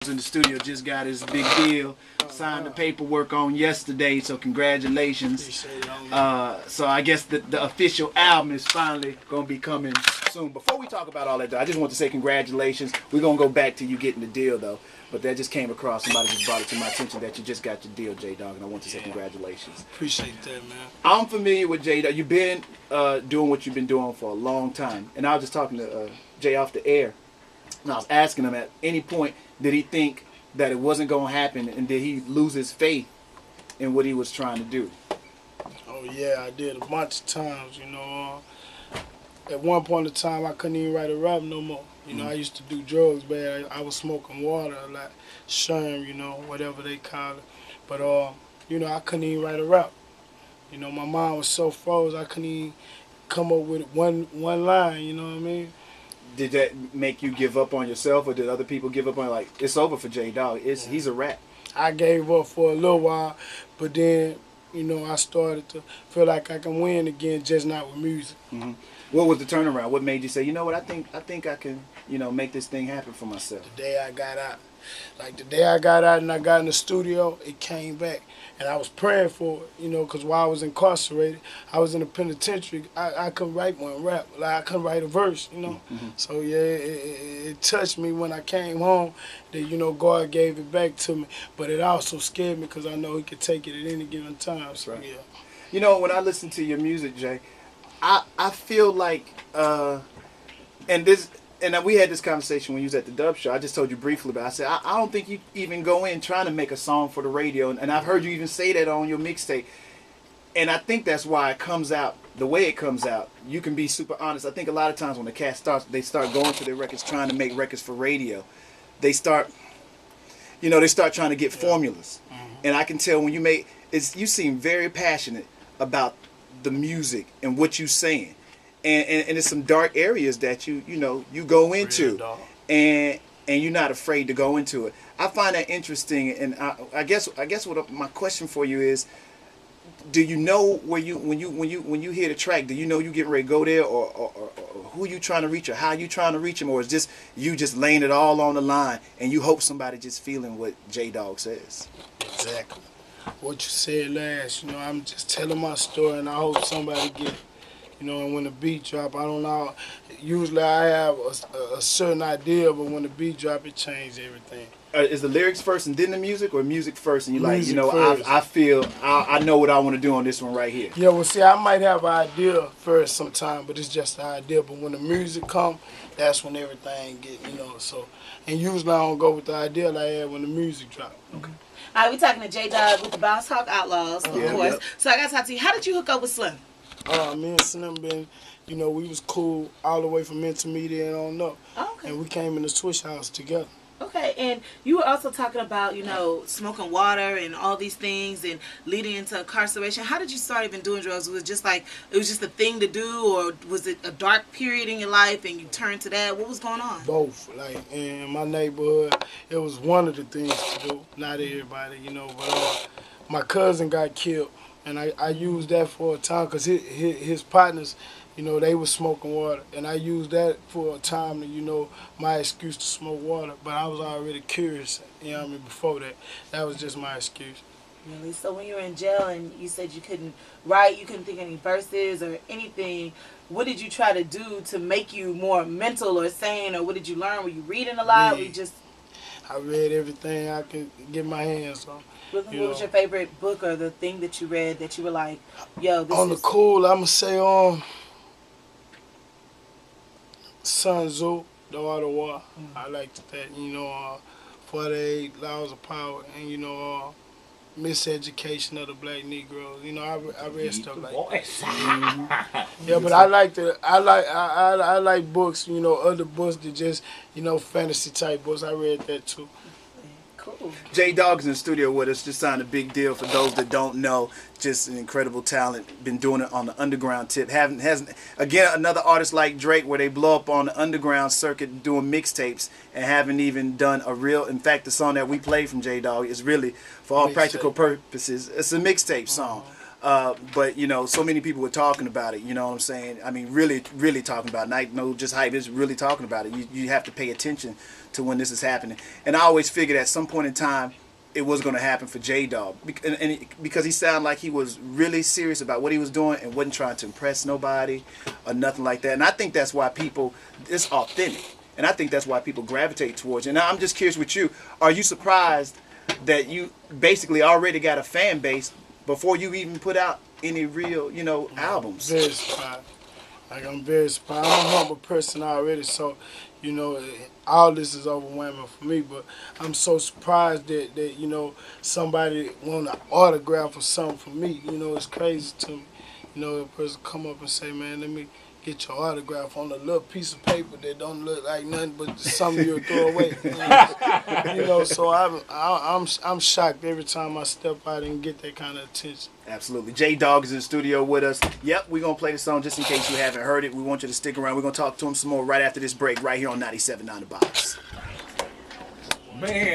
in the studio just got his big deal, signed the paperwork on yesterday, so congratulations. So I guess the official album is finally going to be coming soon. Before we talk about all that, though, I just want to say congratulations. We're going to go back to you getting the deal, though. But that just came across, somebody just brought it to my attention that you just got your deal, J-Dawg, and I want to say congratulations. Appreciate that, man. I'm familiar with J-Dawg. You've been doing what you've been doing for a long time. And I was just talking to Jay off the air, and I was asking him at any point, did he think that it wasn't going to happen, and did he lose his faith in what he was trying to do? Oh, yeah, I did a bunch of times, you know. At one point in time, I couldn't even write a rap no more. You know, I used to do drugs, man. I was smoking water a lot, sherm, you know, whatever they call it. But, you know, I couldn't even write a rap. You know, my mind was so froze, I couldn't even come up with one line, you know what I mean? Did that make you give up on yourself, or did other people give up on you? Like, it's over for J-Dawg. He's a rat. I gave up for a little while, but then, you know, I started to feel like I can win again, just not with music. Mm-hmm. What was the turnaround? What made you say, you know what, I think I can, you know, make this thing happen for myself? The day I got out. Like the day I got out and I got in the studio, it came back. And I was praying for it, you know, because while I was incarcerated, I was in the penitentiary. I couldn't write one rap. Like, I couldn't write a verse, you know. Mm-hmm. So, yeah, it touched me when I came home that, you know, God gave it back to me. But it also scared me because I know he could take it at any given time. So, right. Yeah. You know, when I listen to your music, Jay, I feel like, and we had this conversation when you was at the Dub Show. I just told you briefly, but I said, I don't think you even go in trying to make a song for the radio. And I've heard you even say that on your mixtape. And I think that's why it comes out the way it comes out. You can be super honest. I think a lot of times when the cat starts, they start going to their records, trying to make records for radio. They start trying to get formulas. Mm-hmm. And I can tell when you seem very passionate about the music and what you're saying. And it's some dark areas that you go into, and you're not afraid to go into it. I find that interesting, and I guess what my question for you is, do you know when you hear the track, do you know you getting ready to go there, or who you trying to reach, or how you trying to reach them, or is just you just laying it all on the line and you hope somebody just feeling what J-Dawg says? Exactly. What you said last, you know, I'm just telling my story, and I hope somebody get it. You know, and when the beat drop, I don't know. Usually I have a certain idea, but when the beat drop, it changes everything. Is the lyrics first and then the music, or music first and you like, Music you know, I know what I want to do on this one right here? Yeah, well, see, I might have an idea first sometime, but it's just an idea. But when the music come, that's when everything get, you know, so. And usually I don't go with the idea like I had when the music drop. Okay. All right, we're talking to J-Dawg with the Bounce Hawk Outlaws, of course. Yep. So I got to talk to you. How did you hook up with Slim? Me and Slim been, you know, we was cool all the way from intermediate on up. Oh, okay. And we came in the Swish House together. Okay, and you were also talking about, you know, smoking water and all these things and leading into incarceration. How did you start even doing drugs? Was it just a thing to do, or was it a dark period in your life and you turned to that? What was going on? Both. Like, in my neighborhood, it was one of the things to do. Not everybody, you know, but my cousin got killed. And I used that for a time because his partners, you know, they was smoking water. And I used that for a time to, you know, my excuse to smoke water. But I was already curious, you know what I mean, before that. That was just my excuse. Really? So when you were in jail and you said you couldn't write, you couldn't think of any verses or anything, what did you try to do to make you more mental or sane? Or what did you learn? Were you reading a lot? Were you just... I read everything I could get my hands on. What was your favorite book or the thing that you read that you were like, yo, this on is... the cool, I'm going to say Sun Tzu, The Art of War. I liked that, you know, 48 Laws of Power, and, you know, Miseducation of the Black Negroes. You know, I read stuff like that. Yeah, but I like books, you know, other books that just, you know, fantasy type books. I read that too. Cool. J-Dawg's in the studio with us, just signed a big deal. For those that don't know, just an incredible talent. Been doing it on the underground tip. Hasn't again, another artist like Drake, where they blow up on the underground circuit doing mixtapes and haven't even done a real. In fact, the song that we played from J-Dawg is really, for all practical purposes, it's a mixtape song. But you know, so many people were talking about it. You know what I'm saying? I mean, really, really talking about it. Not no just hype. It's really talking about it. You have to pay attention to when this is happening. And I always figured at some point in time it was going to happen for J-Dawg, because he sounded like he was really serious about what he was doing and wasn't trying to impress nobody or nothing like that. And I think that's why it's authentic. And I think that's why people gravitate towards it. And I'm just curious with you, are you surprised that you basically already got a fan base before you even put out any real, albums? Very surprised. Like, I'm very surprised. I'm a humble person already, so, all this is overwhelming for me, but I'm so surprised that somebody want an autograph or something from me. It's crazy to me. A person come up and say, man, let me get your autograph on a little piece of paper that don't look like nothing but something you'll throw away. So I'm shocked every time I step out and get that kind of attention. Absolutely. J-Dawg is in the studio with us. Yep, we're going to play the song just in case you haven't heard it. We want you to stick around. We're going to talk to him some more right after this break right here on 97.9 The Box. Man.